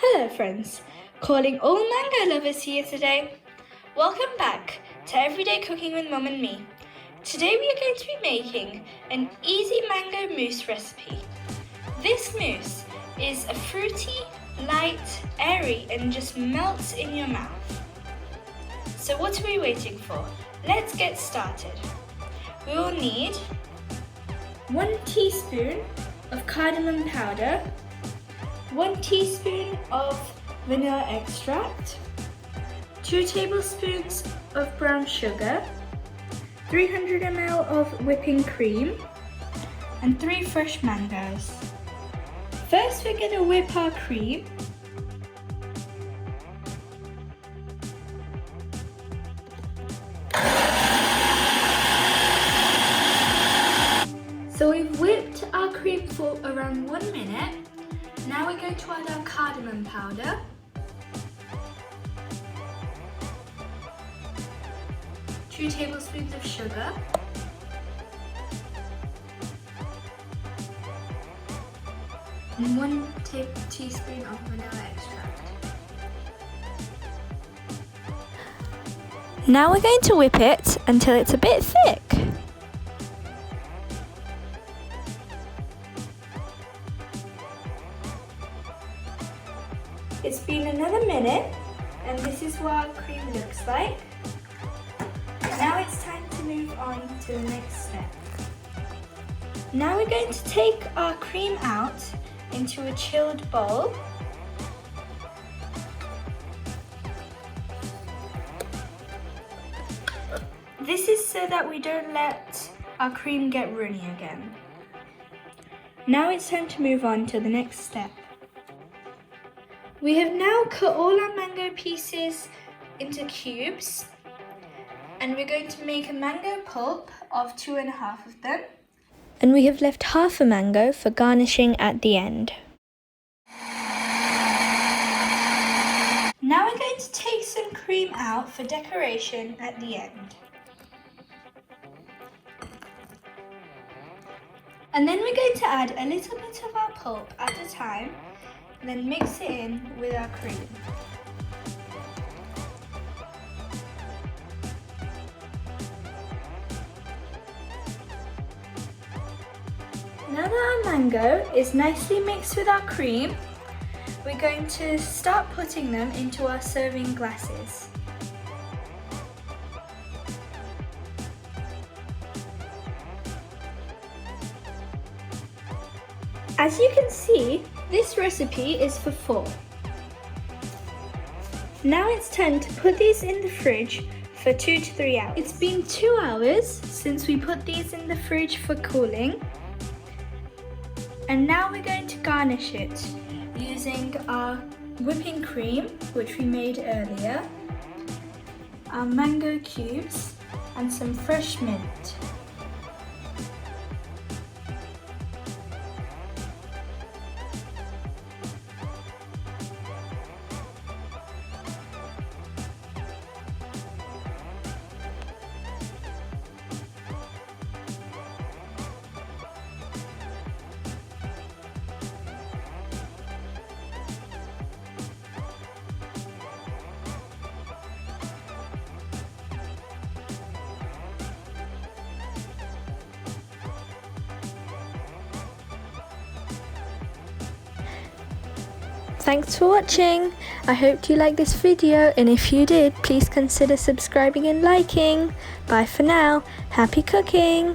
Hello friends, calling all mango lovers here today. Welcome back to Everyday Cooking with Mum and me. Today we are going to be making an easy mango mousse recipe. This mousse is a fruity, light, airy and just melts in your mouth. So what are we waiting for? Let's get started. We will need 1 teaspoon of cardamom powder, 1 teaspoon of vanilla extract, 2 tablespoons of brown sugar, 300 ml of whipping cream, and 3 fresh mangoes. First we're going to whip our cream. So we've whipped our cream for around 1 minute. Now we're going to add our cardamom powder, two tablespoons of sugar, and 1 teaspoon of vanilla extract. Now we're going to whip it until it's a bit thick. It's been another minute and this is what our cream looks like. Now it's time to move on to the next step. Now we're going to take our cream out into a chilled bowl. This is so that we don't let our cream get runny again. Now it's time to move on to the next step. We have now cut all our mango pieces into cubes and we're going to make a mango pulp of 2.5 of them. And we have left half a mango for garnishing at the end. Now we're going to take some cream out for decoration at the end. And then we're going to add a little bit of our pulp at a time. Then mix it in with our cream. Now that our mango is nicely mixed with our cream, we're going to start putting them into our serving glasses. As you can see, this recipe is for 4. Now it's time to put these in the fridge for 2 to 3 hours. It's been 2 hours since we put these in the fridge for cooling. And now we're going to garnish it using our whipping cream, which we made earlier, our mango cubes, and some fresh mint. Thanks for watching. I hope you liked this video, and if you did, please consider subscribing and liking. Bye for now. Happy cooking!